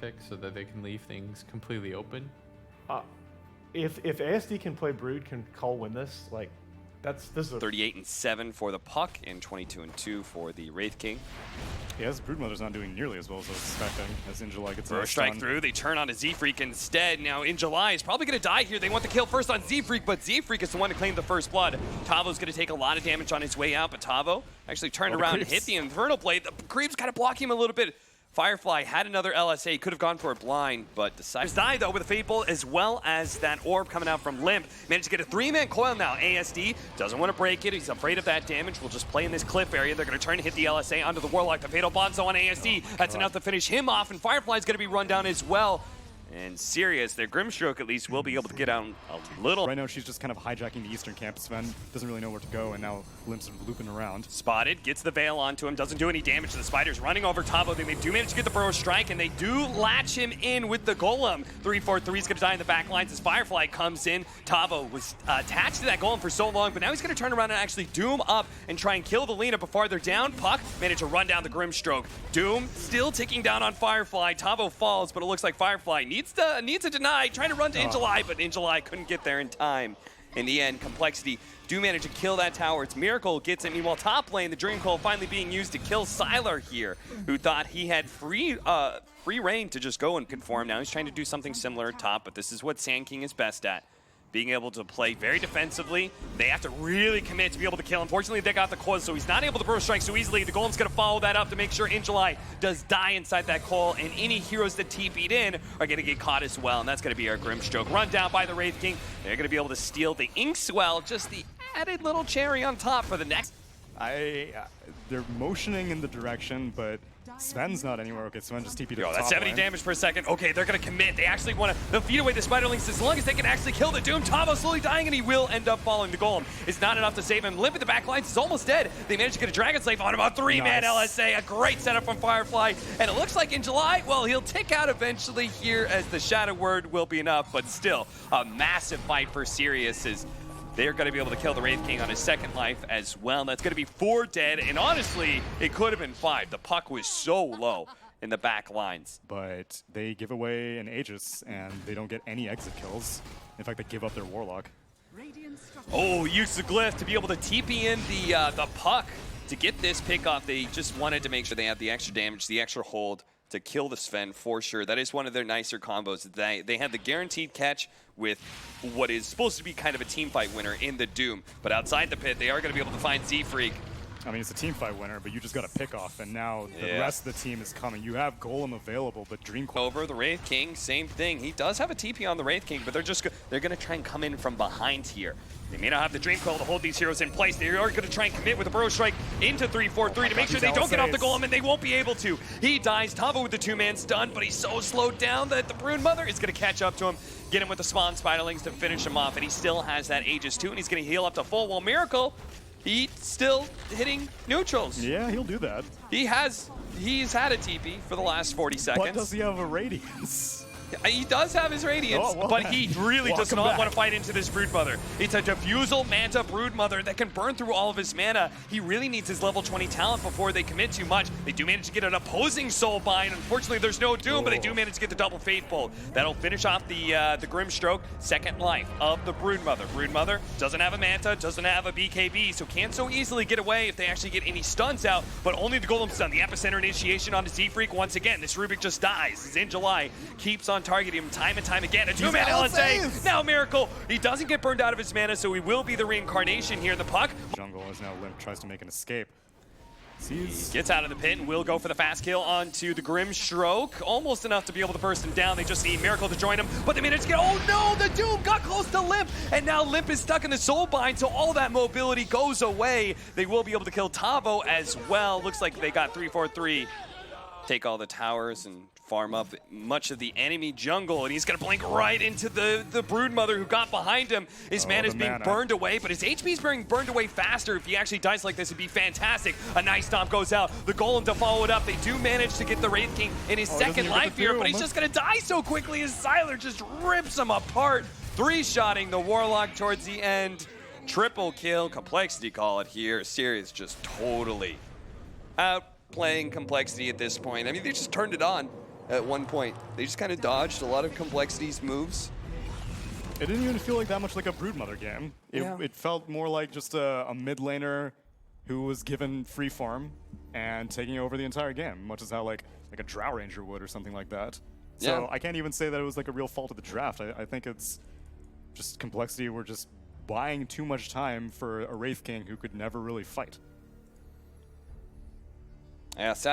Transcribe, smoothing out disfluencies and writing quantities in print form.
pick so that they can leave things completely open. If ASD can play Brood, can Cole win this? Like, this is a 38-7 for the Puck and 22-2 for the Wraith King. Yeah, his Broodmother's not doing nearly as well as I was expecting, as In July gets First strike through, they turn on to Z-Freak instead. Now In July is probably going to die here. They want the kill first on Z-Freak, but Z-Freak is the one to claim the first blood. Tavo's going to take a lot of damage on his way out, but Tavo actually turned around and hit the Infernal Blade. The creeps kind of block him a little bit. Firefly had another LSA, could have gone for a blind, but decided to die though with a Fable as well as that orb coming out from Limp. Managed to get a 3-man coil now. ASD doesn't want to break it. He's afraid of that damage. We'll just play in this cliff area. They're going to turn and hit the LSA onto the Warlock. The Fatal Bonzo on ASD. That's enough to finish him off, and Firefly's going to be run down as well. And Sirius, their Grimstroke at least, will be able to get out a little. Right now she's just kind of hijacking the eastern camp. Sven doesn't really know where to go, and now Limp's looping around. Spotted, gets the Veil onto him, doesn't do any damage to the Spiders. Running over Tavo, they do manage to get the Burrow Strike, and they do latch him in with the Golem. 3-4-3 is going to die in the back lines as Firefly comes in. Tavo was attached to that Golem for so long, but now he's going to turn around and actually Doom up and try and kill the Lina before they're down. Puck managed to run down the Grimstroke. Doom still ticking down on Firefly. Tavo falls, but it looks like Firefly needs to deny. Trying to run to In July, but In July couldn't get there in time. In the end, Complexity do manage to kill that tower. It's Miracle gets it. Meanwhile, top lane, the Dream Coil finally being used to kill Sylar here, who thought he had free reign to just go and conform. Now he's trying to do something similar at top, but this is what Sand King is best at. Being able to play very defensively. They have to really commit to be able to kill. Unfortunately, they got the coil, so he's not able to burst strike so easily. The Golem's going to follow that up to make sure In July does die inside that coil, and any heroes that TP'd in are going to get caught as well, and that's going to be our Grimstroke. Run down by the Wraith King. They're going to be able to steal the Inkswell, just the added little cherry on top for the next. They're motioning in the direction, but Sven's not anywhere. Okay, Sven just TP'd to the top That's 70 lane. damage per second. Okay, they're going to commit. They actually want to feed away the Spiderlings as long as they can actually kill the Doom. Tavo slowly dying, and he will end up falling. The Golem is not enough to save him. Limp at the back lines is almost dead. They managed to get a Dragon Slave on him. A 3-man LSA. A great setup from Firefly. And it looks like In July, well, he'll tick out eventually here as the Shadow Word will be enough. But still, a massive fight for Sirius as they're going to be able to kill the Wraith King on his second life as well. That's going to be 4 dead, and honestly, it could have been 5. The Puck was so low in the back lines. But they give away an Aegis, and they don't get any exit kills. In fact, they give up their Warlock. Oh, use the Glyph to be able to TP in the Puck to get this pick off. They just wanted to make sure they had the extra damage, the extra hold to kill the Sven for sure. That is one of their nicer combos. They had the guaranteed catch with what is supposed to be kind of a team fight winner in the Doom. But outside the pit, they are going to be able to find Z-Freak. I mean, it's a team fight winner, but you just got a pick off, and now the rest of the team is coming. You have Golem available, but Dream Coil over the Wraith King, same thing. He does have a TP on the Wraith King, but they're going to try and come in from behind here. They may not have the Dream Coil to hold these heroes in place. They are going to try and commit with a Burrow Strike into 3-4-3 to make sure they don't get off the Golem, and they won't be able to. He dies. Tavo with the 2-man stun, but he's so slowed down that the Brood Mother is going to catch up to him, get him with the Spawn Spiderlings to finish him off, and he still has that Aegis too, and he's going to heal up to full. Well, Miracle, he's still hitting neutrals. Yeah, he'll do that. He's had a TP for the last 40 seconds. But does he have a Radiance? He does have his Radiance, but he really does not want to fight into this Broodmother. It's a Diffusal Manta Broodmother that can burn through all of his mana. He really needs his level 20 talent before they commit too much. They do manage to get an opposing Soul Bind. Unfortunately, there's no Doom, but they do manage to get the double Fateful. That'll finish off the Grimstroke. Second life of the Broodmother. Broodmother doesn't have a Manta, doesn't have a BKB, so can't so easily get away if they actually get any stuns out, but only the Golem stun. The Epicenter initiation onto Z-Freak once again. This Rubik just dies. As In July keeps on targeting him time and time again. A 2-man LSA. Now Miracle. He doesn't get burned out of his mana, so he will be the reincarnation here in the Puck. Jungle is now Limp, tries to make an escape. He gets out of the pit and will go for the fast kill onto the Grimstroke. Almost enough to be able to burst him down. They just need Miracle to join him, but they managed to get, oh no, the Doom got close to Limp, and now Limp is stuck in the Soul Bind, so all that mobility goes away. They will be able to kill Tavo as well. Looks like they got 3-4-3. Take all the towers and farm up much of the enemy jungle, and he's going to blink right into the Broodmother who got behind him. His mana is being burned away, but his HP is being burned away faster. If he actually dies like this, it'd be fantastic. A nice stomp goes out. The Golem to follow it up. They do manage to get the Wraith King in his second life here, but he's just going to die so quickly as Sylar just rips him apart. 3-shotting the Warlock towards the end. Triple kill. Complexity call it here. Sirius just totally outplaying Complexity at this point. I mean, they just turned it on. at one point. They just kind of dodged a lot of complexities moves. It didn't even feel like that much like a Broodmother game. It felt more like just a mid laner who was given free farm and taking over the entire game, much as how like a Drow Ranger would or something like that. So I can't even say that it was like a real fault of the draft. I think it's just complexity. We're just buying too much time for a Wraith King who could never really fight. Yeah, sad.